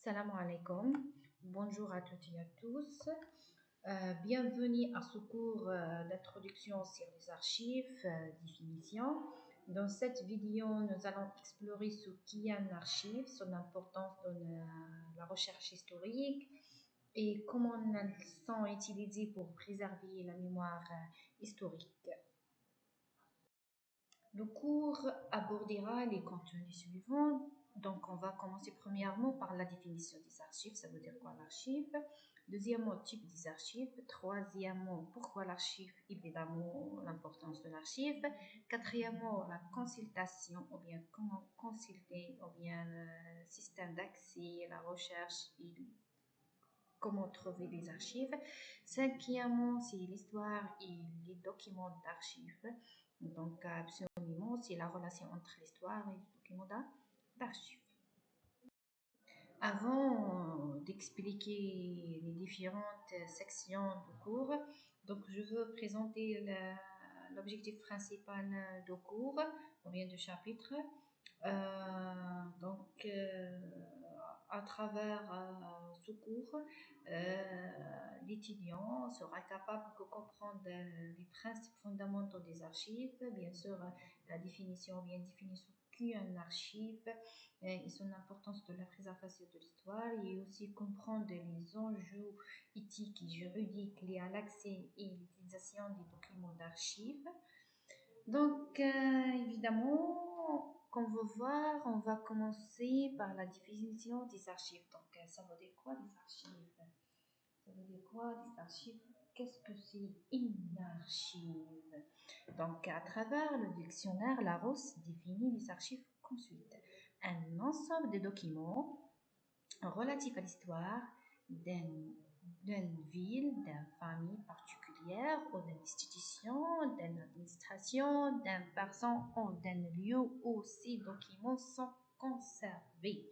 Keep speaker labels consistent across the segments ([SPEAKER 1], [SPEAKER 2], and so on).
[SPEAKER 1] Salam alaikum. Bonjour à toutes et à tous. Bienvenue à ce cours d'introduction sur les archives, définition. Dans cette vidéo, nous allons explorer ce qu'est un archive, son importance dans la recherche historique et comment elles sont utilisées pour préserver la mémoire historique. Le cours abordera les contenus suivants. Donc, on va commencer premièrement par la définition des archives. Ça veut dire quoi l'archive? Deuxièmement, type des archives. Troisièmement, pourquoi l'archive? Évidemment, l'importance de l'archive. Quatrièmement, la consultation, ou bien comment consulter, ou bien le système d'accès, la recherche et comment trouver les archives. Cinquièmement, c'est l'histoire et les documents d'archives. Donc, absolument, c'est la relation entre l'histoire et les documents d'archives. Avant d'expliquer les différentes sections du cours, donc je veux présenter l'objectif principal du cours, ou bien du chapitre. À travers ce cours, l'étudiant sera capable de comprendre les principes fondamentaux des archives, bien sûr la définition, bien définition qu'est un archive et son importance de la préservation de l'histoire, et aussi comprendre les enjeux éthiques et juridiques liés à l'accès et l'utilisation des documents d'archives. Donc, évidemment, comme on va voir, on va commencer par la définition des archives. Donc, ça veut dire quoi les archives? Ça veut dire quoi les archives? Qu'est-ce que c'est une archive? Donc, à travers le dictionnaire Larousse définit les archives comme suit. Un ensemble de documents relatifs à l'histoire d'une ville, d'une famille particulière ou d'une institution, d'une administration, d'une personne ou d'un lieu où ces documents sont conservés.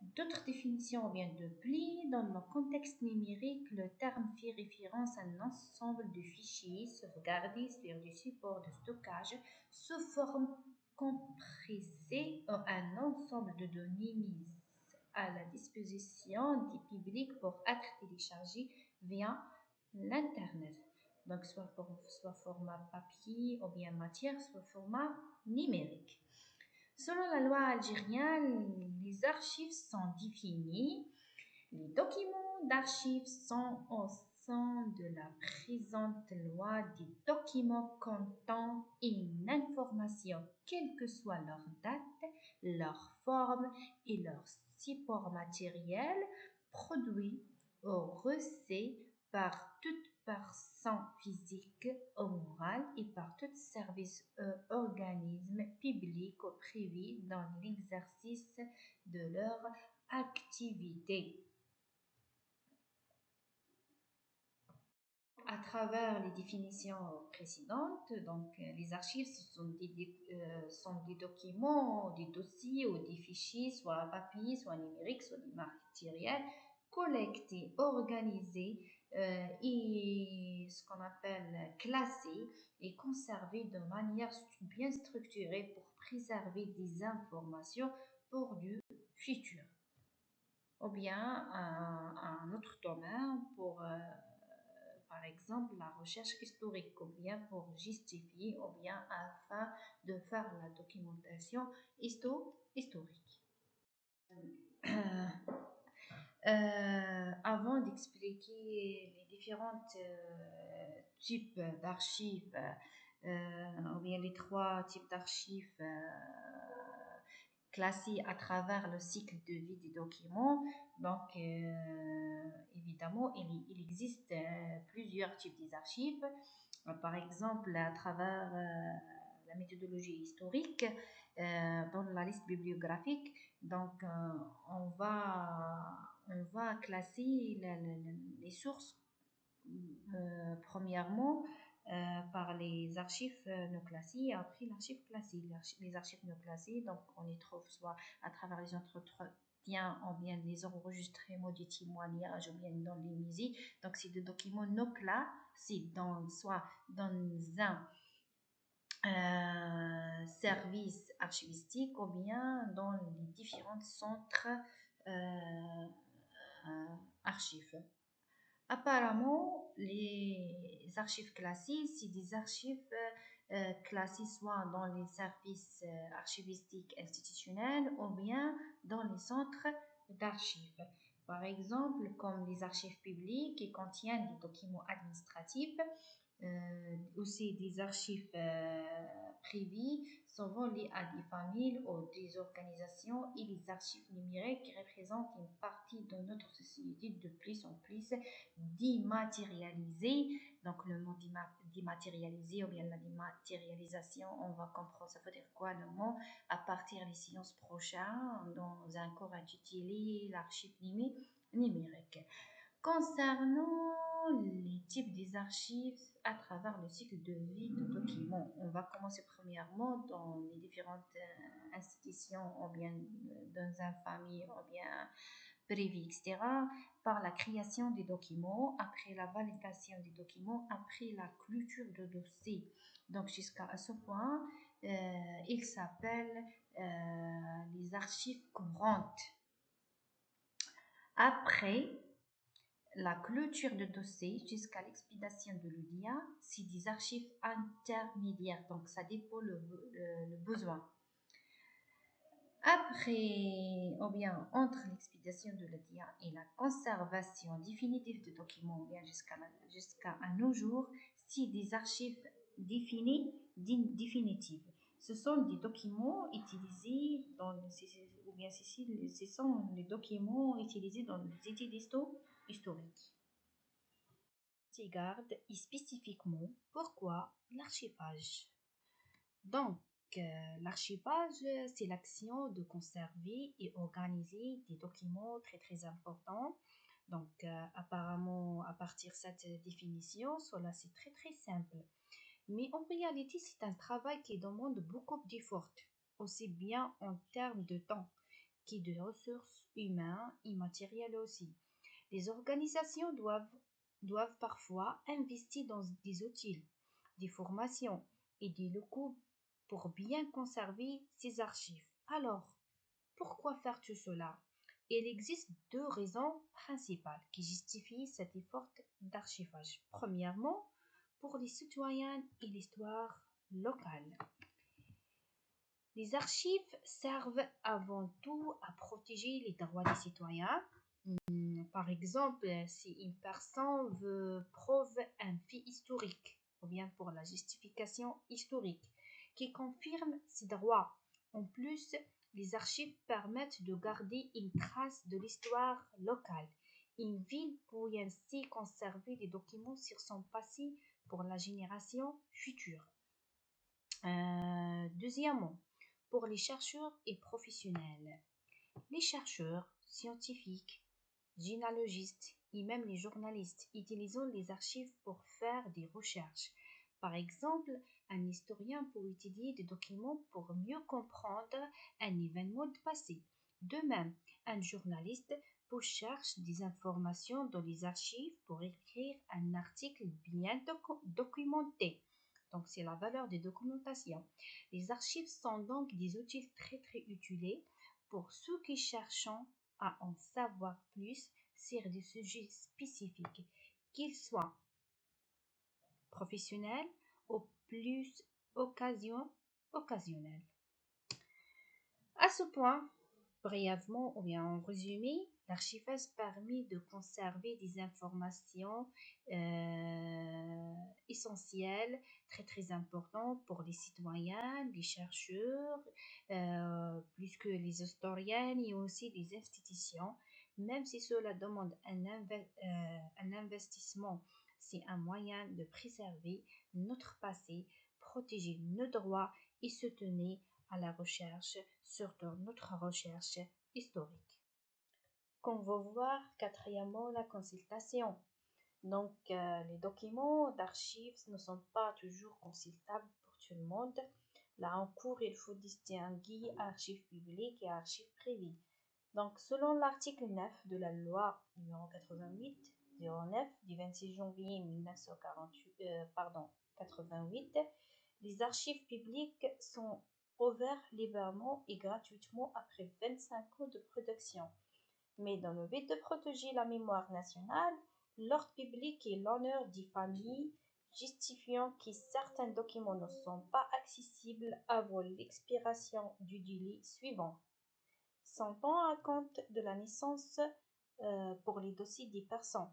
[SPEAKER 1] D'autres définitions viennent de plus. Dans le contexte numérique, le terme fait référence à un ensemble de fichiers sauvegardés sur des supports de stockage sous forme compressée ou un ensemble de données mises à la disposition du public pour être téléchargés via l'Internet. Donc, soit format papier ou bien matière, soit format numérique. Selon la loi algérienne, les archives sont définies. Les documents d'archives sont au sein de la présente loi des documents comptant une information, quelle que soit leur date, leur forme et leur support matériel, produit ou reçu par toute personne physique ou morale et par tout service ou organisme public ou privé dans l'exercice de leur activité. À travers les définitions précédentes, donc les archives sont des documents, des dossiers ou des fichiers, soit papier, soit numérique, soit des matériels collectés, organisés et ce qu'on appelle classés et conservés de manière bien structurée pour préserver des informations pour du futur. Ou bien un autre domaine pour par exemple la recherche historique, ou bien pour justifier, ou bien afin de faire la documentation historique. Avant d'expliquer les différents types d'archives, ou bien les trois types d'archives classés à travers le cycle de vie des documents. Donc, évidemment, il existe plusieurs types d'archives. Par exemple, à travers la méthodologie historique, dans la liste bibliographique, donc on va classer les sources premièrement par les archives non classées et après l'archive classée. Les archives non classées, donc on les trouve soit à travers les entretiens ou bien les enregistrements du témoignage ou bien dans les musées. Donc c'est des documents non classés soit dans un service archivistique ou bien dans les différents centres euh, archives. Apparemment, les archives classées, c'est des archives classées soit dans les services archivistiques institutionnels ou bien dans les centres d'archives. Par exemple, comme les archives publiques qui contiennent des documents administratifs, aussi des archives privées, souvent liées à des familles ou des organisations, et les archives numériques représentent une partie de notre société de plus en plus dématérialisée. Donc le mot dématérialisé ou bien la dématérialisation, on va comprendre ça veut dire quoi le mot à partir des séances prochaines dans un cours intitulé l'archive numérique. Concernant les types des archives à travers le cycle de vie de documents, on va commencer premièrement dans les différentes institutions, ou bien dans une famille, ou bien privée, etc., par la création des documents, après la validation des documents, après la clôture de dossier. Donc jusqu'à ce point, il s'appelle les archives courantes. Après la clôture de dossier jusqu'à l'expédition de l'UDIA, c'est des archives intermédiaires, donc ça dépend le besoin. Après, ou bien entre l'expédition de l'UDIA et la conservation définitive de documents, ou bien jusqu'à nos jours, c'est des archives définitives. Ce sont des documents utilisés ou bien ce sont les documents utilisés dans les études historiques. Regarde spécifiquement pourquoi l'archivage. Donc, l'archivage, c'est l'action de conserver et organiser des documents très très importants. Donc, apparemment, à partir de cette définition, cela c'est très très simple. Mais en réalité, c'est un travail qui demande beaucoup d'efforts, aussi bien en termes de temps que de ressources humaines et matérielles aussi. Les organisations doivent parfois investir dans des outils, des formations et des locaux pour bien conserver ces archives. Alors, pourquoi faire tout cela? Il existe deux raisons principales qui justifient cet effort d'archivage. Premièrement, pour les citoyens et l'histoire locale. Les archives servent avant tout à protéger les droits des citoyens. Par exemple, si une personne veut prouver un fait historique, ou bien pour la justification historique, qui confirme ses droits. En plus, les archives permettent de garder une trace de l'histoire locale. Une ville peut ainsi conserver des documents sur son passé pour la génération future. Deuxièmement, pour les chercheurs et professionnels. Les chercheurs, scientifiques, généalogistes et même les journalistes utilisent les archives pour faire des recherches. Par exemple, un historien peut étudier des documents pour mieux comprendre un événement passé. De même, un journaliste peut chercher des informations dans les archives pour écrire un article bien documenté. Donc, c'est la valeur des documentations. Les archives sont donc des outils très très utiles pour ceux qui cherchent à en savoir plus sur des sujets spécifiques, qu'ils soient professionnels ou plus occasionnels. À ce point, brièvement ou bien en résumé, l'archivage permet de conserver des informations essentielles, très très importantes pour les citoyens, les chercheurs, plus que les historiens et aussi les institutions. Même si cela demande un investissement, c'est un moyen de préserver notre passé, protéger nos droits et soutenir à la recherche, surtout notre recherche historique. Qu'on va voir quatrièmement la consultation. Donc, les documents d'archives ne sont pas toujours consultables pour tout le monde. Là, en cours, il faut distinguer archives publiques et archives privées. Donc, selon l'article 9 de la loi numéro 88-09 du 26 janvier 88, les archives publiques sont ouvertes librement et gratuitement après 25 ans de production.
[SPEAKER 2] Mais dans le but de protéger la mémoire nationale, l'ordre public et l'honneur des familles, justifiant que certains documents ne sont pas accessibles avant l'expiration du délai suivant. S'entend à compte de la naissance pour les dossiers des personnes.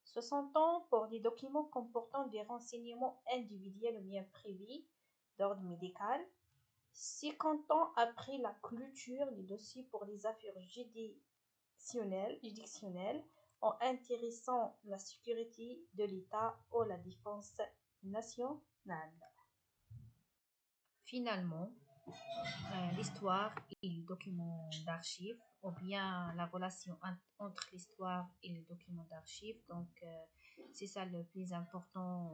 [SPEAKER 2] 60 ans pour les documents comportant des renseignements individuels ou bien privés d'ordre médical. 50 ans après la clôture du dossier pour les affaires juridictionnelles en intéressant la sécurité de l'État ou la défense nationale.
[SPEAKER 1] Finalement, l'histoire et les documents d'archives, ou bien la relation entre l'histoire et les documents d'archives. Donc, c'est ça le plus important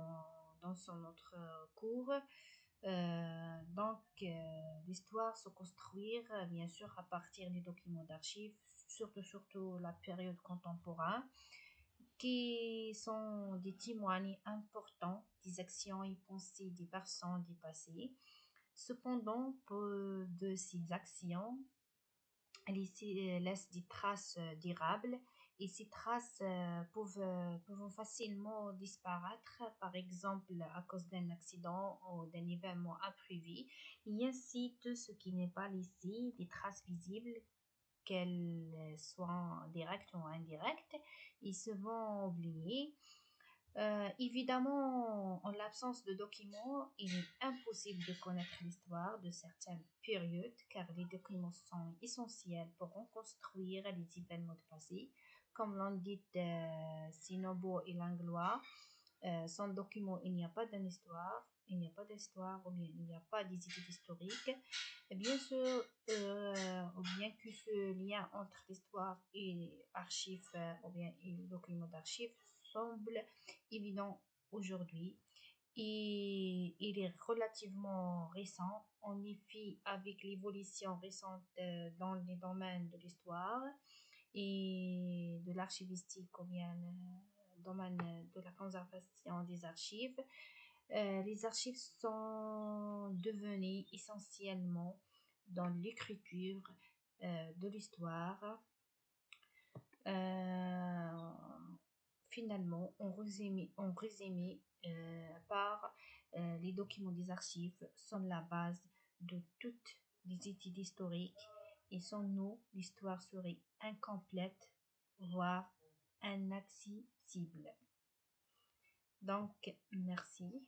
[SPEAKER 1] dans son autre cours. L'histoire se construire, bien sûr, à partir des documents d'archives, surtout la période contemporaine, qui sont des témoignages importants des actions et pensées des personnes du passé. Cependant, peu de ces actions laissent des traces durables et ces traces peuvent facilement disparaître, par exemple à cause d'un accident ou d'un événement imprévu. Et ainsi, tout ce qui n'est pas laissé des traces visibles, qu'elles soient directes ou indirectes, ils se vont oublier. Évidemment, en l'absence de documents, il est impossible de connaître l'histoire de certaines périodes car les documents sont essentiels pour reconstruire les événements passés. Comme l'ont dit Sinobo et Langlois, sans document, il n'y a pas d'histoire, il n'y a pas d'histoire ou bien il n'y a pas des études historiques. Bien sûr, ou bien que ce lien entre l'histoire et archives ou bien et documents d'archives semble évident aujourd'hui et il est relativement récent. En effet, avec l'évolution récente dans les domaines de l'histoire et de l'archivistique ou bien domaine de la conservation des archives, les archives sont devenues essentiellement dans l'écriture de l'histoire. Euh, Finalement, en résumé par les documents des archives sont la base de toutes les études historiques et sans nous, l'histoire serait incomplète, voire inaccessible. Donc, merci.